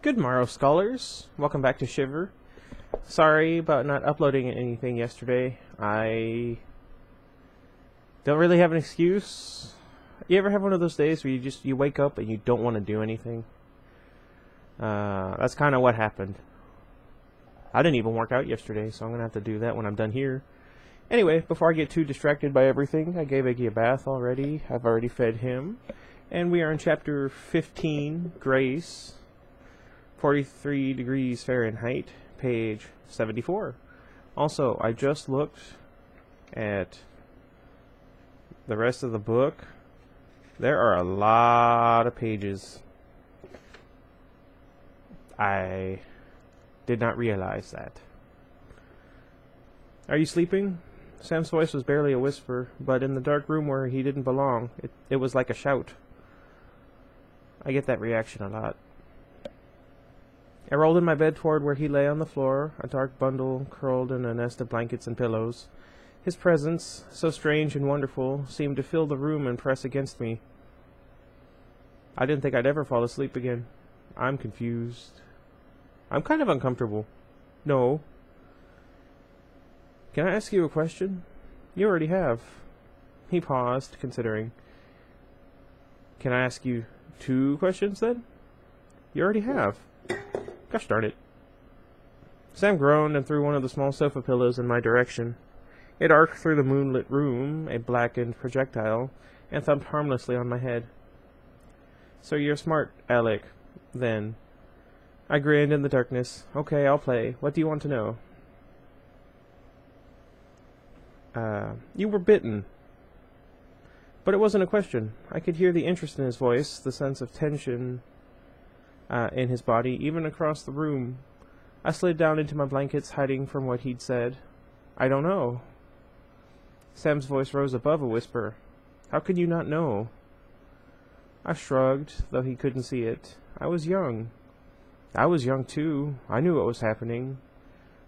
Good morrow, scholars. Welcome back to Shiver. Sorry about not uploading anything yesterday. I don't really have an excuse. You ever have one of those days where you wake up and you don't want to do anything? That's kind of what happened. I didn't even work out yesterday, so I'm gonna have to do that when I'm done here. Anyway, before I get too distracted by everything, I gave Iggy a bath already. I've already fed him. And we are in chapter 15, Grace. 43 degrees Fahrenheit, page 74. Also, I just looked at the rest of the book. There are a lot of pages. I did not realize that. Are you sleeping? Sam's voice was barely a whisper, but in the dark room where he didn't belong, it was like a shout. I get that reaction a lot. I rolled in my bed toward where he lay on the floor, a dark bundle curled in a nest of blankets and pillows. His presence, so strange and wonderful, seemed to fill the room and press against me. I didn't think I'd ever fall asleep again. I'm confused. I'm kind of uncomfortable. No. Can I ask you a question? You already have. He paused, considering. Can I ask you 2 questions, then? You already have. Gosh darn it. Sam groaned and threw one of the small sofa pillows in my direction. It arced through the moonlit room, a blackened projectile, and thumped harmlessly on my head. So you're smart, Alec, then. I grinned in the darkness. Okay, I'll play. What do you want to know? You were bitten. But it wasn't a question. I could hear the interest in his voice, the sense of tension in his body, even across the room. I slid down into my blankets, hiding from what he'd said. I don't know. Sam's voice rose above a whisper. How could you not know? I shrugged, though he couldn't see it. I was young. I was young, too. I knew what was happening.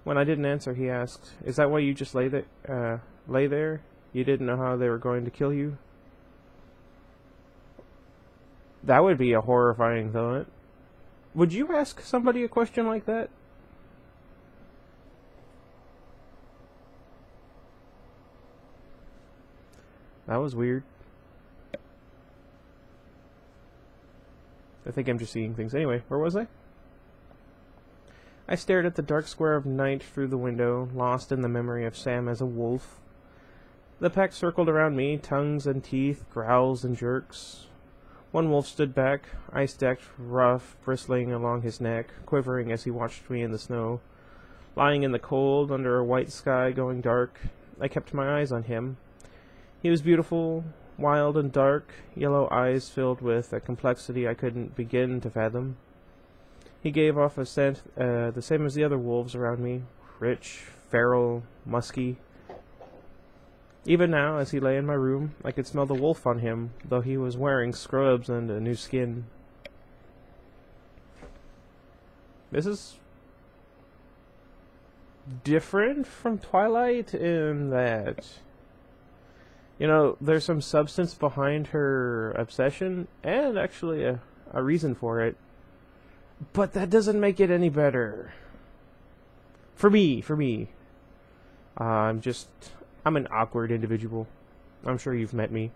When I didn't answer, he asked, Is that why you just lay there? You didn't know how they were going to kill you? That would be a horrifying thought. Would you ask somebody a question like that? That was weird. I think I'm just seeing things. Anyway, where was I? I stared at the dark square of night through the window, lost in the memory of Sam as a wolf. The pack circled around me, tongues and teeth, growls and jerks. One wolf stood back, ice-decked, rough, bristling along his neck, quivering as he watched me in the snow. Lying in the cold, under a white sky going dark, I kept my eyes on him. He was beautiful, wild and dark, yellow eyes filled with a complexity I couldn't begin to fathom. He gave off a scent the same as the other wolves around me, rich, feral, musky. Even now, as he lay in my room, I could smell the wolf on him, though he was wearing scrubs and a new skin. This is different from Twilight in that, there's some substance behind her obsession, and actually a reason for it. But that doesn't make it any better. For me. I'm an awkward individual. I'm sure you've met me.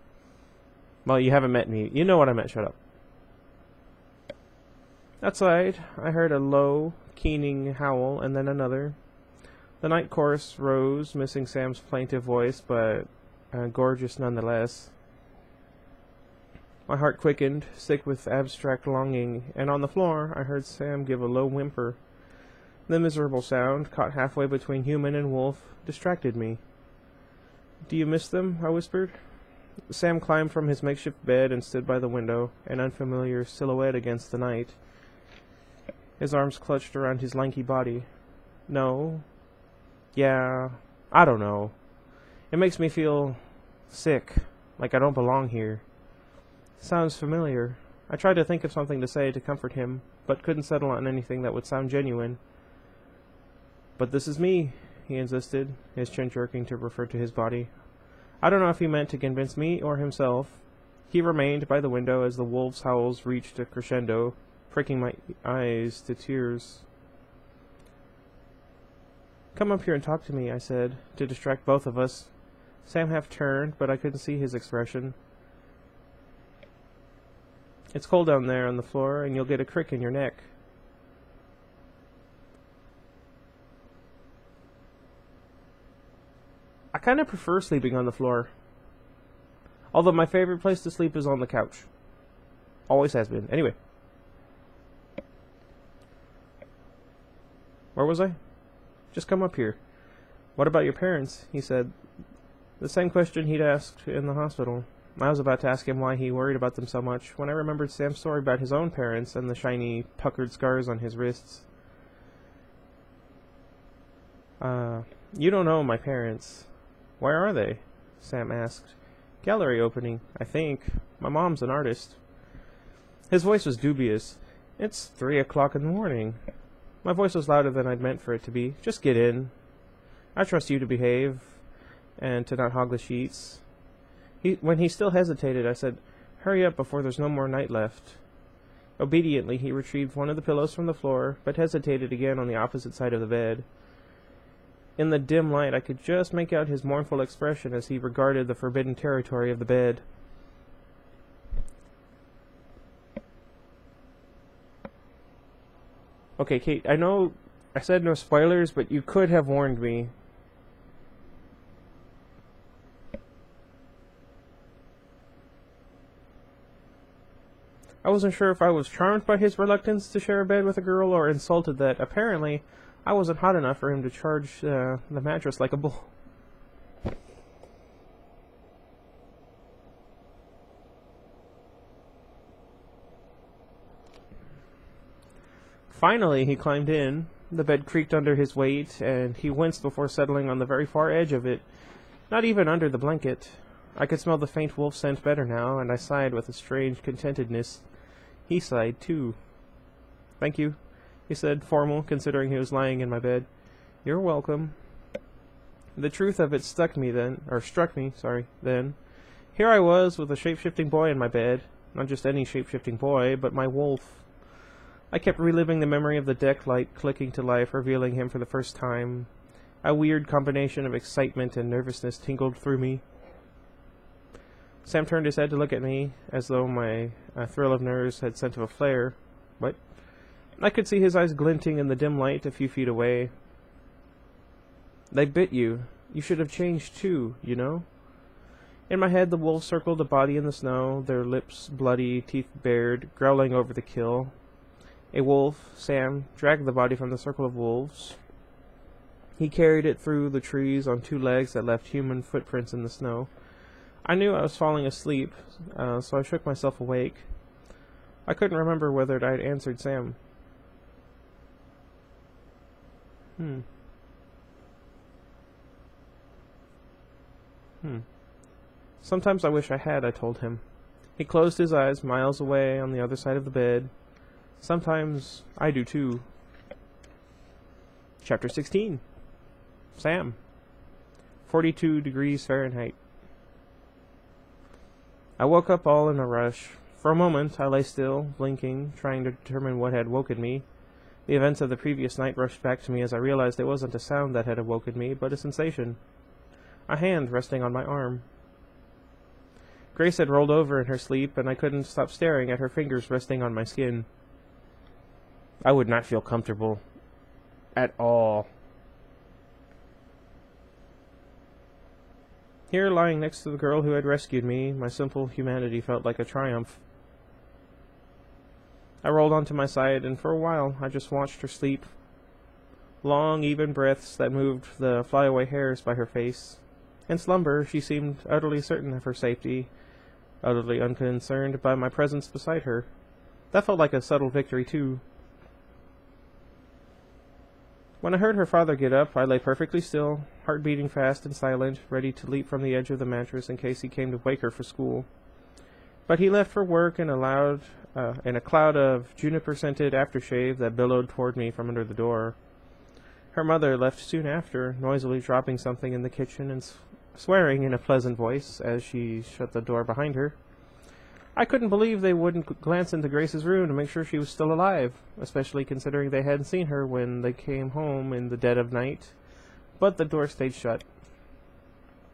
Well, you haven't met me. You know what I meant. Shut up. Outside, I heard a low, keening howl, and then another. The night chorus rose, missing Sam's plaintive voice, but gorgeous nonetheless. My heart quickened, sick with abstract longing, and on the floor, I heard Sam give a low whimper. The miserable sound, caught halfway between human and wolf, distracted me. Do you miss them? I whispered. Sam climbed from his makeshift bed and stood by the window, an unfamiliar silhouette against the night. His arms clutched around his lanky body. No. Yeah. I don't know. It makes me feel sick, like I don't belong here. Sounds familiar. I tried to think of something to say to comfort him, but couldn't settle on anything that would sound genuine. But this is me, he insisted, his chin jerking to refer to his body. I don't know if he meant to convince me or himself. He remained by the window as the wolf's howls reached a crescendo. pricking my eyes to tears. "Come up here and talk to me," I said, to distract both of us. Sam half turned, but I couldn't see his expression. "It's cold down there on the floor, and you'll get a crick in your neck." I kind of prefer sleeping on the floor. Although my favorite place to sleep is on the couch. Always has been. Anyway. Where was I? "Just come up here." "What about your parents?" he said. The same question he'd asked in the hospital. I was about to ask him why he worried about them so much when I remembered Sam's story about his own parents and the shiny, puckered scars on his wrists. You don't know my parents." "Where are they?" Sam asked. "Gallery opening, I think. My mom's an artist." His voice was dubious. "It's 3 o'clock in the morning." My voice was louder than I'd meant for it to be. "Just get in. I trust you to behave and to not hog the sheets." When he still hesitated, I said, "Hurry up before there's no more night left." Obediently, he retrieved one of the pillows from the floor, but hesitated again on the opposite side of the bed. In the dim light, I could just make out his mournful expression as he regarded the forbidden territory of the bed. Okay, Kate, I know I said no spoilers, but you could have warned me. I wasn't sure if I was charmed by his reluctance to share a bed with a girl or insulted that, apparently, I wasn't hot enough for him to charge the mattress like a bull. Finally, he climbed in. The bed creaked under his weight, and he winced before settling on the very far edge of it, not even under the blanket. I could smell the faint wolf scent better now, and I sighed with a strange contentedness. He sighed, too. "Thank you," he said, formal, considering he was lying in my bed. "You're welcome." The truth of it struck me then. Here I was with a shape-shifting boy in my bed. Not just any shape-shifting boy, but my wolf. I kept reliving the memory of the deck light clicking to life, revealing him for the first time. A weird combination of excitement and nervousness tingled through me. Sam turned his head to look at me, as though my thrill of nerves had sent him a flare. What? I could see his eyes glinting in the dim light a few feet away. "They bit you. You should have changed too, you know?" In my head, the wolves circled a body in the snow, their lips bloody, teeth bared, growling over the kill. A wolf, Sam, dragged the body from the circle of wolves. He carried it through the trees on 2 legs that left human footprints in the snow. I knew I was falling asleep, so I shook myself awake. I couldn't remember whether I'd answered Sam. Sometimes I wish I had, I told him. He closed his eyes miles away on the other side of the bed. Sometimes I do too. Chapter 16. Sam. 42 degrees Fahrenheit. I woke up all in a rush. For a moment, I lay still, blinking, trying to determine what had woken me. The events of the previous night rushed back to me as I realized it wasn't a sound that had awoken me, but a sensation. A hand resting on my arm. Grace had rolled over in her sleep, and I couldn't stop staring at her fingers resting on my skin. I would not feel comfortable. At all. Here, lying next to the girl who had rescued me, my simple humanity felt like a triumph. I rolled onto my side, and for a while I just watched her sleep. Long, even breaths that moved the flyaway hairs by her face. In slumber, she seemed utterly certain of her safety, utterly unconcerned by my presence beside her. That felt like a subtle victory, too. When I heard her father get up, I lay perfectly still, heart beating fast and silent, ready to leap from the edge of the mattress in case he came to wake her for school. But he left for work in a cloud of juniper-scented aftershave that billowed toward me from under the door. Her mother left soon after, noisily dropping something in the kitchen and swearing in a pleasant voice as she shut the door behind her. I couldn't believe they wouldn't glance into Grace's room to make sure she was still alive, especially considering they hadn't seen her when they came home in the dead of night. But the door stayed shut.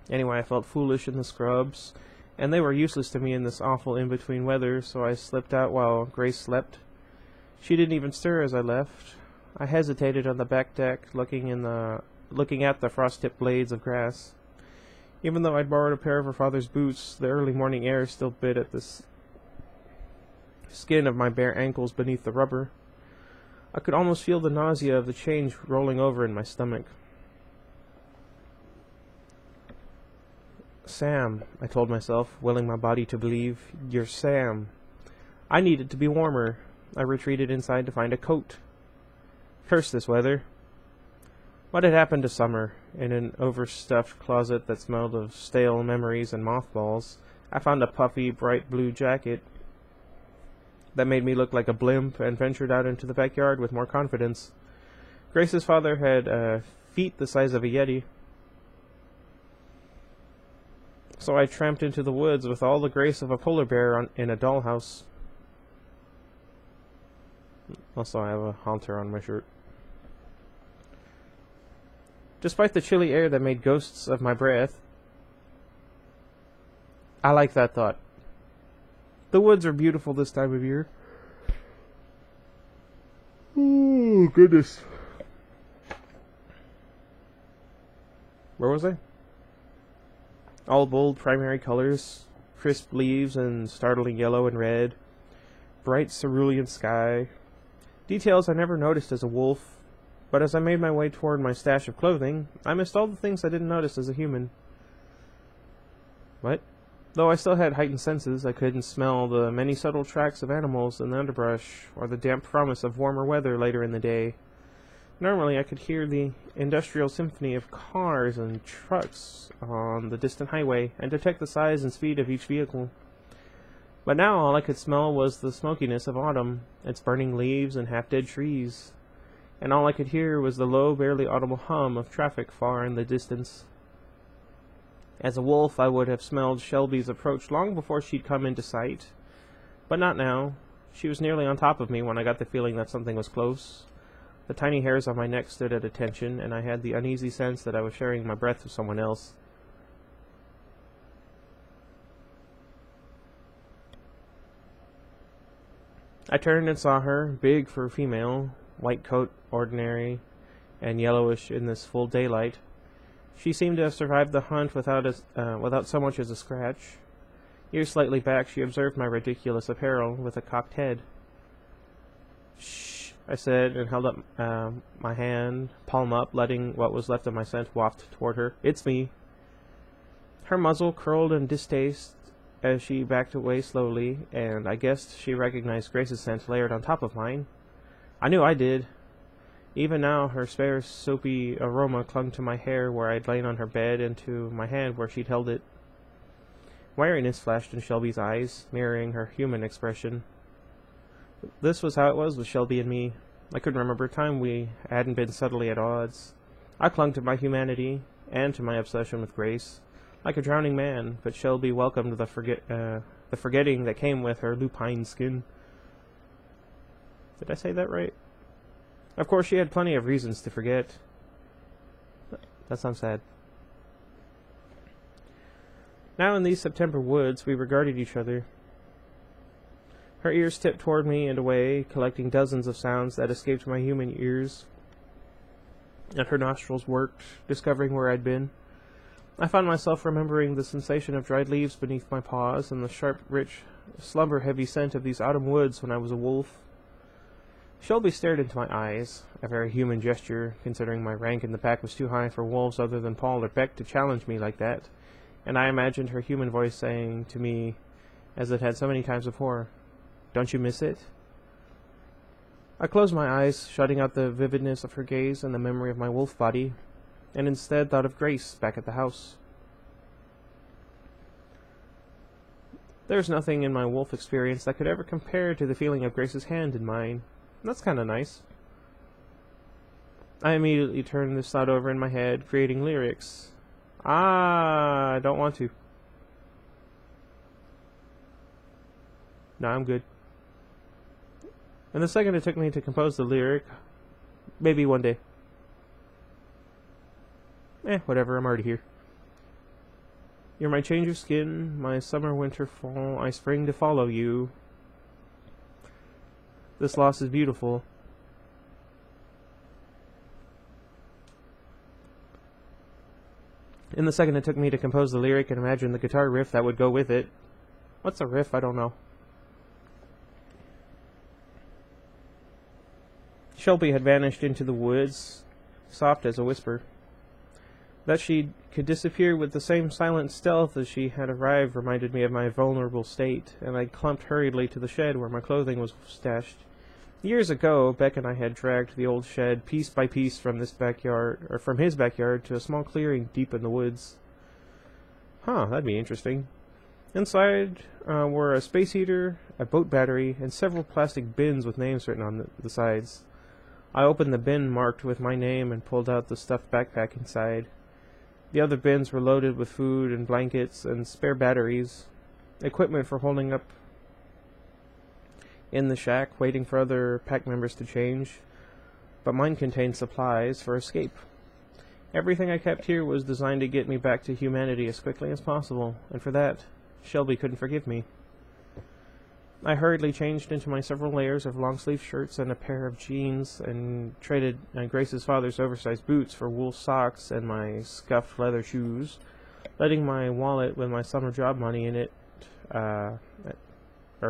Anyway, I felt foolish in the scrubs, and they were useless to me in this awful in-between weather, so I slipped out while Grace slept. She didn't even stir as I left. I hesitated on the back deck, looking at the frost-tipped blades of grass. Even though I'd borrowed a pair of her father's boots, the early morning air still bit at the skin of my bare ankles beneath the rubber. I could almost feel the nausea of the change rolling over in my stomach. Sam, I told myself, willing my body to believe. You're Sam. I needed to be warmer. I retreated inside to find a coat. Curse this weather. What had happened to summer? In an overstuffed closet that smelled of stale memories and mothballs, I found a puffy, bright blue jacket that made me look like a blimp and ventured out into the backyard with more confidence. Grace's father had feet the size of a yeti, so I tramped into the woods with all the grace of a polar bear in a dollhouse. Also, I have a halter on my shirt. Despite the chilly air that made ghosts of my breath, I like that thought. The woods are beautiful this time of year. Oh, goodness. Where was I? All bold primary colors, crisp leaves and startling yellow and red, bright cerulean sky. Details I never noticed as a wolf, but as I made my way toward my stash of clothing, I missed all the things I didn't notice as a human. What? Though I still had heightened senses, I couldn't smell the many subtle tracks of animals in the underbrush, or the damp promise of warmer weather later in the day. Normally I could hear the industrial symphony of cars and trucks on the distant highway, and detect the size and speed of each vehicle. But now all I could smell was the smokiness of autumn, its burning leaves and half-dead trees. And all I could hear was the low, barely audible hum of traffic far in the distance. As a wolf, I would have smelled Shelby's approach long before she'd come into sight. But not now. She was nearly on top of me when I got the feeling that something was close. The tiny hairs on my neck stood at attention, and I had the uneasy sense that I was sharing my breath with someone else. I turned and saw her, big for a female, white coat, ordinary, and yellowish in this full daylight. She seemed to have survived the hunt without so much as a scratch. Ears slightly back, she observed my ridiculous apparel with a cocked head. "Shh," I said, and held up my hand, palm up, letting what was left of my scent waft toward her. "It's me." Her muzzle curled in distaste as she backed away slowly, and I guessed she recognized Grace's scent layered on top of mine. I knew I did. Even now, her spare, soapy aroma clung to my hair where I'd lain on her bed and to my hand where she'd held it. Wariness flashed in Shelby's eyes, mirroring her human expression. This was how it was with Shelby and me. I couldn't remember a time we hadn't been subtly at odds. I clung to my humanity, and to my obsession with Grace, like a drowning man, but Shelby welcomed the forgetting that came with her lupine skin. Did I say that right? Of course, she had plenty of reasons to forget. That sounds sad. Now in these September woods, we regarded each other. Her ears tipped toward me and away, collecting dozens of sounds that escaped my human ears, and her nostrils worked, discovering where I'd been. I found myself remembering the sensation of dried leaves beneath my paws and the sharp, rich, slumber-heavy scent of these autumn woods when I was a wolf. Shelby stared into my eyes, a very human gesture, considering my rank in the pack was too high for wolves other than Paul or Beck to challenge me like that, and I imagined her human voice saying to me, as it had so many times before, "Don't you miss it?" I closed my eyes, shutting out the vividness of her gaze and the memory of my wolf body, and instead thought of Grace back at the house. There's nothing in my wolf experience that could ever compare to the feeling of Grace's hand in mine. That's kind of nice. I immediately turned this thought over in my head, creating lyrics. I don't want to. Nah, I'm good. And the second it took me to compose the lyric, maybe one day. Whatever, I'm already here. You're my change of skin, my summer, winter, fall, I spring to follow you. This loss is beautiful. In the second it took me to compose the lyric and imagine the guitar riff that would go with it. What's a riff? I don't know. Shelby had vanished into the woods, soft as a whisper. That she could disappear with the same silent stealth as she had arrived reminded me of my vulnerable state, and I clumped hurriedly to the shed where my clothing was stashed. Years ago, Beck and I had dragged the old shed piece by piece from his backyard to a small clearing deep in the woods. That'd be interesting. Inside were a space heater, a boat battery, and several plastic bins with names written on the sides. I opened the bin marked with my name and pulled out the stuffed backpack inside. The other bins were loaded with food and blankets and spare batteries, equipment for holding up in the shack, waiting for other pack members to change, but mine contained supplies for escape. Everything I kept here was designed to get me back to humanity as quickly as possible, and for that, Shelby couldn't forgive me. I hurriedly changed into my several layers of long-sleeve shirts and a pair of jeans, and traded Grace's father's oversized boots for wool socks and my scuffed leather shoes, letting my wallet with my summer job money in it,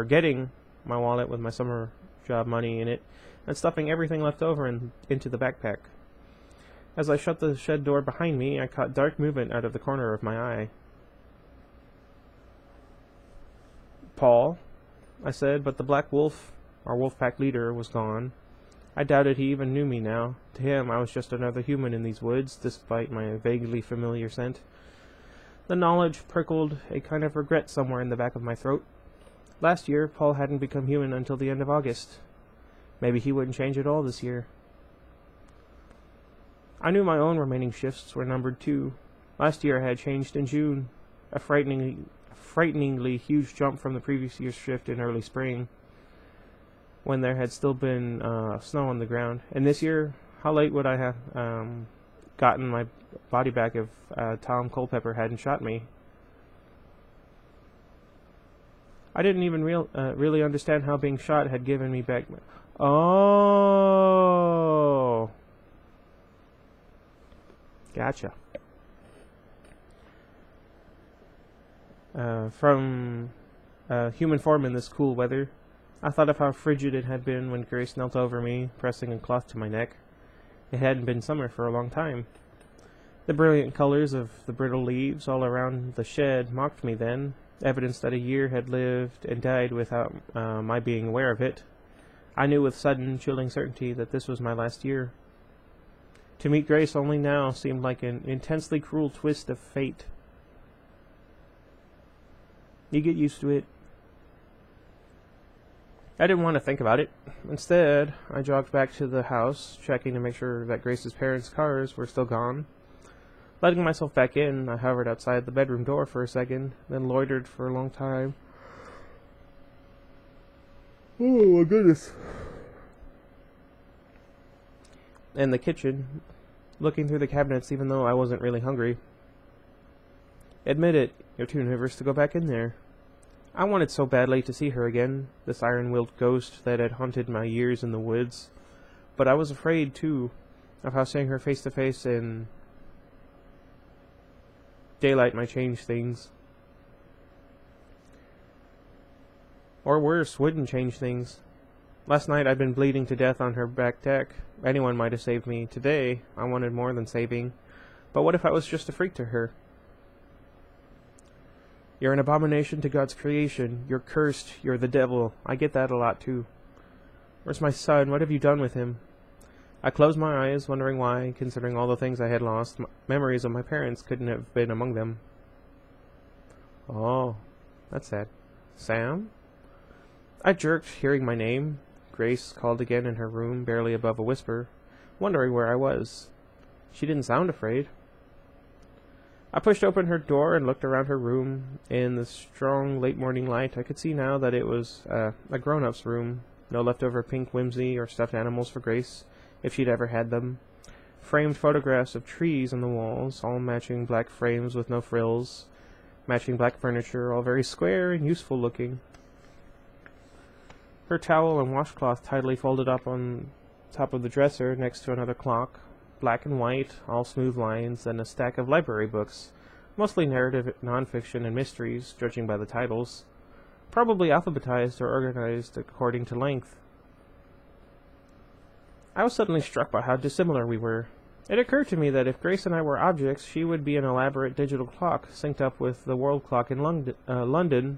getting my wallet with my summer job money in it, and stuffing everything left over into the backpack. As I shut the shed door behind me, I caught dark movement out of the corner of my eye. "Paul," I said, but the Black Wolf, our wolf pack leader, was gone. I doubted he even knew me now. To him, I was just another human in these woods, despite my vaguely familiar scent. The knowledge prickled a kind of regret somewhere in the back of my throat. Last year, Paul hadn't become human until the end of August. Maybe he wouldn't change at all this year. I knew my own remaining shifts were numbered too. Last year I had changed in June, a frighteningly huge jump from the previous year's shift in early spring, when there had still been snow on the ground. And this year, how late would I have gotten my body back if Tom Culpepper hadn't shot me? I didn't even really understand how being shot had given me back my... Oh! Gotcha. From human form in this cool weather, I thought of how frigid it had been when Grace knelt over me, pressing a cloth to my neck. It hadn't been summer for a long time. The brilliant colors of the brittle leaves all around the shed mocked me then, evidence that a year had lived and died without my being aware of it. I knew with sudden, chilling certainty that this was my last year. To meet Grace only now seemed like an intensely cruel twist of fate. You get used to it. I didn't want to think about it. Instead, I jogged back to the house, checking to make sure that Grace's parents' cars were still gone. Letting myself back in, I hovered outside the bedroom door for a second, then loitered for a long time. Oh my goodness. In the kitchen, looking through the cabinets even though I wasn't really hungry. Admit it, you're too nervous to go back in there. I wanted so badly to see her again, this iron-willed ghost that had haunted my years in the woods. But I was afraid, too, of how seeing her face to face in daylight might change things. Or worse, wouldn't change things. Last night I'd been bleeding to death on her back deck. Anyone might have saved me. Today, I wanted more than saving. But what if I was just a freak to her? You're an abomination to God's creation. You're cursed. You're the devil. I get that a lot, too. Where's my son? What have you done with him? I closed my eyes, wondering why, considering all the things I had lost. Memories of my parents couldn't have been among them. Oh, that's sad. Sam? I jerked, hearing my name. Grace called again in her room, barely above a whisper, wondering where I was. She didn't sound afraid. I pushed open her door and looked around her room. In the strong late morning light, I could see now that it was a grown-up's room. No leftover pink whimsy or stuffed animals for Grace, if she'd ever had them. Framed photographs of trees on the walls, all matching black frames with no frills. Matching black furniture, all very square and useful looking. Her towel and washcloth tidily folded up on top of the dresser next to another clock. Black and white, all smooth lines, and a stack of library books, mostly narrative nonfiction and mysteries, judging by the titles. Probably alphabetized or organized according to length. I was suddenly struck by how dissimilar we were. It occurred to me that if Grace and I were objects, she would be an elaborate digital clock, synced up with the world clock in London,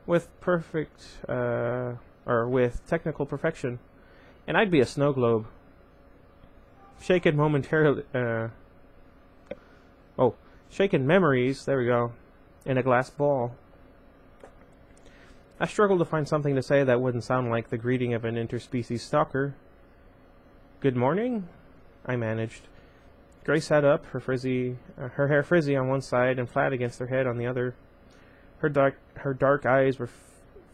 with with technical perfection. And I'd be a snow globe. Shaken momentarily, shaken memories, there we go, in a glass ball. I struggled to find something to say that wouldn't sound like the greeting of an interspecies stalker. Good morning? I managed. Grace sat up, her hair frizzy on one side and flat against her head on the other. Her dark eyes were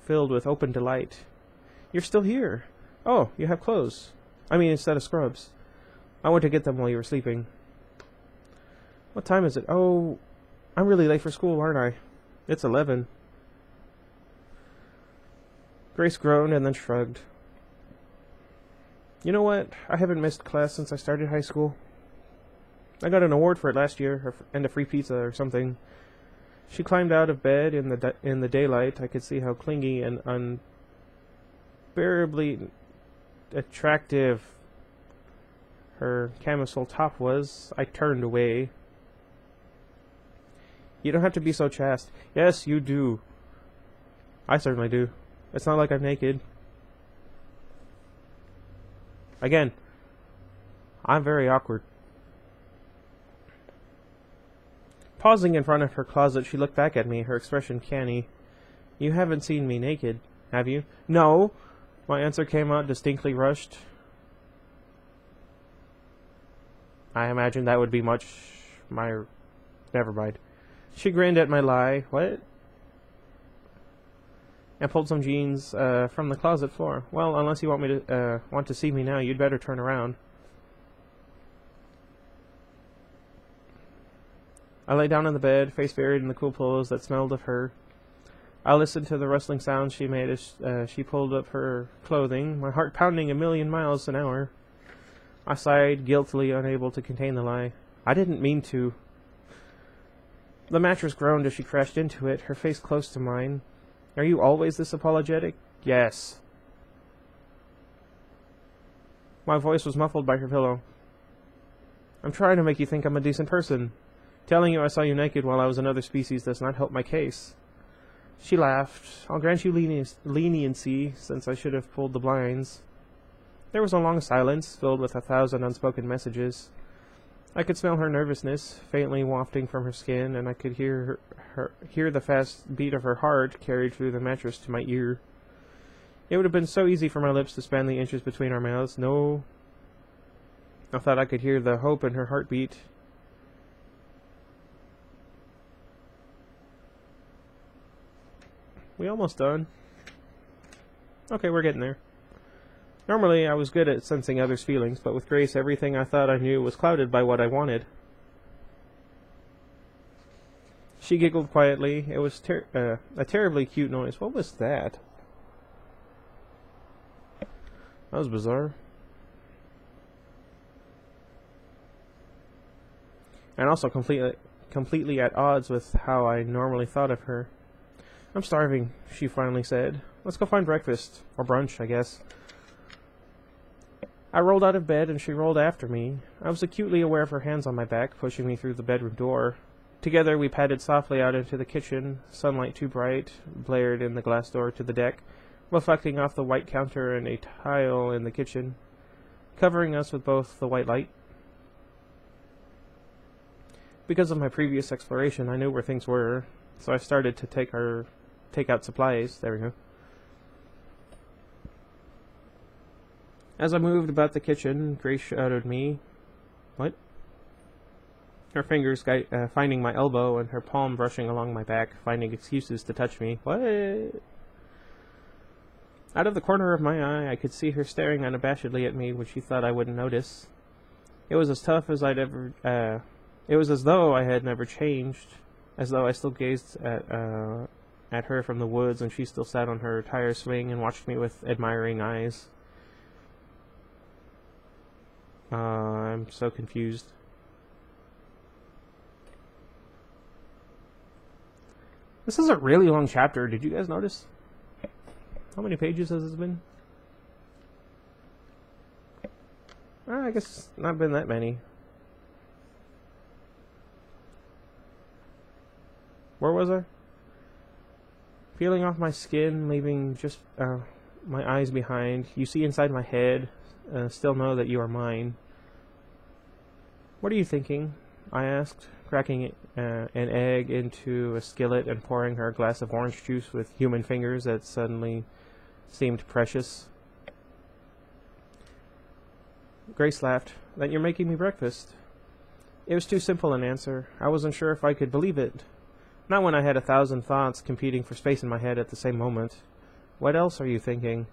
filled with open delight. You're still here. Oh, you have clothes. I mean, instead of scrubs. I went to get them while you were sleeping. What time is it? Oh, I'm really late for school, aren't I? It's 11. Grace groaned and then shrugged. You know what? I haven't missed class since I started high school. I got an award for it last year, and a free pizza or something. She climbed out of bed in the daylight. I could see how clingy and unbearably attractive her camisole top was. I turned away. You don't have to be so chaste. Yes, you do. I certainly do. It's not like I'm naked. Again, I'm very awkward. Pausing in front of her closet, she looked back at me, her expression canny. You haven't seen me naked, have you? No! My answer came out distinctly rushed. I imagined that would be never mind. She grinned at my lie. What? And pulled some jeans from the closet floor. Well, unless you want to see me now, you'd better turn around. I lay down on the bed, face buried in the cool pillows that smelled of her. I listened to the rustling sounds she made as she pulled up her clothing, my heart pounding 1,000,000 miles an hour. I sighed, guiltily unable to contain the lie. I didn't mean to. The mattress groaned as she crashed into it, her face close to mine. Are you always this apologetic? Yes. My voice was muffled by her pillow. I'm trying to make you think I'm a decent person. Telling you I saw you naked while I was another species does not help my case. She laughed. I'll grant you leniency, since I should have pulled the blinds. There was a long silence, filled with 1,000 unspoken messages. I could smell her nervousness, faintly wafting from her skin, and I could hear the fast beat of her heart carried through the mattress to my ear. It would have been so easy for my lips to span the inches between our mouths. No. I thought I could hear the hope in her heartbeat. We almost done. Okay, we're getting there. Normally, I was good at sensing others' feelings, but with Grace, everything I thought I knew was clouded by what I wanted. She giggled quietly. It was a terribly cute noise. What was that? That was bizarre. And also completely at odds with how I normally thought of her. I'm starving, she finally said. Let's go find breakfast. Or brunch, I guess. I rolled out of bed and she rolled after me. I was acutely aware of her hands on my back, pushing me through the bedroom door. Together we padded softly out into the kitchen. Sunlight too bright blared in the glass door to the deck, reflecting off the white counter and a tile in the kitchen, covering us with both the white light. Because of my previous exploration, I knew where things were, so I started to take out supplies. There we go. As I moved about the kitchen, Grace shouted me. What? Her fingers finding my elbow and her palm brushing along my back, finding excuses to touch me. What? Out of the corner of my eye, I could see her staring unabashedly at me, which she thought I wouldn't notice. It was as tough as it was as though I had never changed, as though I still gazed at her from the woods, and she still sat on her tire swing and watched me with admiring eyes. I'm so confused. This is a really long chapter. Did you guys notice? How many pages has this been? I guess not been that many. Where was I? Peeling off my skin, leaving just my eyes behind. You see inside my head. Still know that you are mine. What are you thinking? I asked, cracking an egg into a skillet and pouring her a glass of orange juice with human fingers that suddenly seemed precious. Grace laughed. That you're making me breakfast. It was too simple an answer. I wasn't sure if I could believe it. Not when I had 1,000 thoughts competing for space in my head at the same moment. What else are you thinking?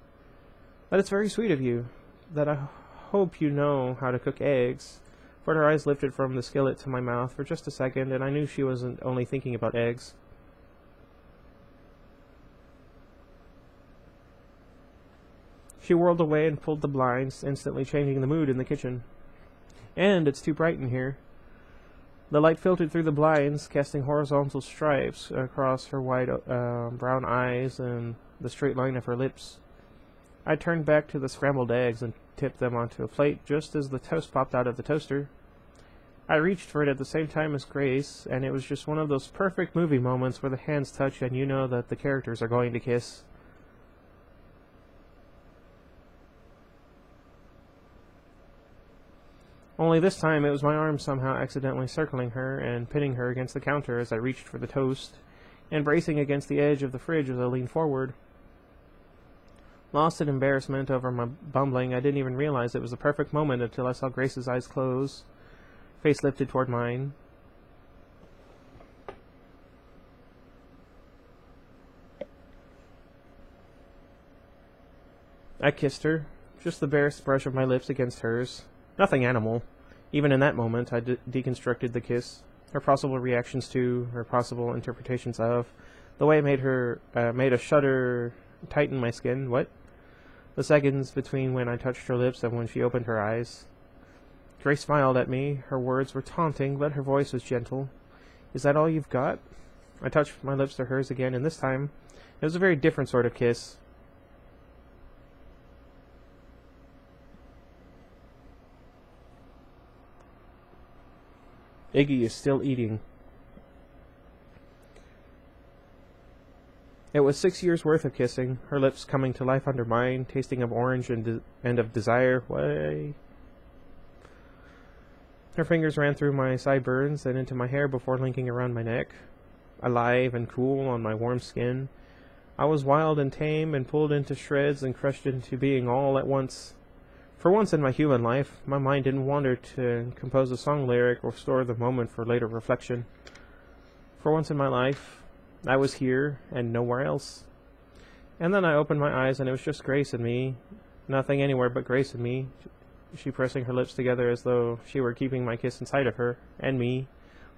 That it's very sweet of you. That I hope you know how to cook eggs. For her eyes lifted from the skillet to my mouth for just a second, and I knew she wasn't only thinking about eggs. She whirled away and pulled the blinds, instantly changing the mood in the kitchen. And it's too bright in here. The light filtered through the blinds, casting horizontal stripes across her wide brown eyes and the straight line of her lips. I turned back to the scrambled eggs and tipped them onto a plate just as the toast popped out of the toaster. I reached for it at the same time as Grace, and it was just one of those perfect movie moments where the hands touch and you know that the characters are going to kiss. Only this time it was my arm somehow accidentally circling her and pinning her against the counter as I reached for the toast, and bracing against the edge of the fridge as I leaned forward. Lost in embarrassment over my bumbling, I didn't even realize it was the perfect moment until I saw Grace's eyes close, face lifted toward mine. I kissed her, just the barest brush of my lips against hers. Nothing animal. Even in that moment, I deconstructed the kiss, her possible reactions to, her possible interpretations of, the way it made a shudder tighten my skin. What? The seconds between when I touched her lips and when she opened her eyes. Grace smiled at me. Her words were taunting, but her voice was gentle. Is that all you've got? I touched my lips to hers again, and this time, it was a very different sort of kiss. Iggy is still eating. It was 6 years' worth of kissing, her lips coming to life under mine, tasting of orange and of desire. Way. Her fingers ran through my sideburns and into my hair before linking around my neck, alive and cool on my warm skin. I was wild and tame and pulled into shreds and crushed into being all at once. For once in my human life, my mind didn't wander to compose a song lyric or store the moment for later reflection. For once in my life, I was here and nowhere else. And then I opened my eyes and it was just Grace and me. Nothing anywhere but Grace and me. She pressing her lips together as though she were keeping my kiss inside of her, and me,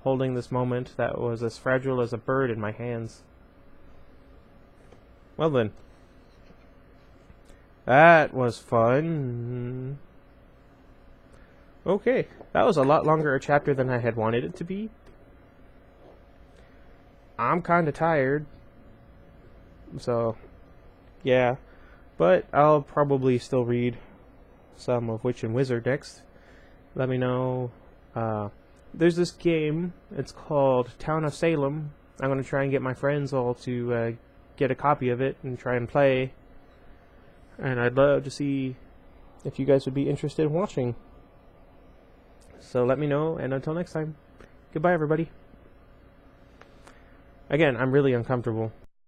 holding this moment that was as fragile as a bird in my hands. Well then. That was fun. Okay, that was a lot longer a chapter than I had wanted it to be. I'm kinda tired. So, yeah. But I'll probably still read some of Witch and Wizard next. Let me know. There's this game. It's called Town of Salem. I'm going to try and get my friends all to get a copy of it and try and play. And I'd love to see if you guys would be interested in watching. So let me know, and until next time, goodbye everybody. Again, I'm really uncomfortable.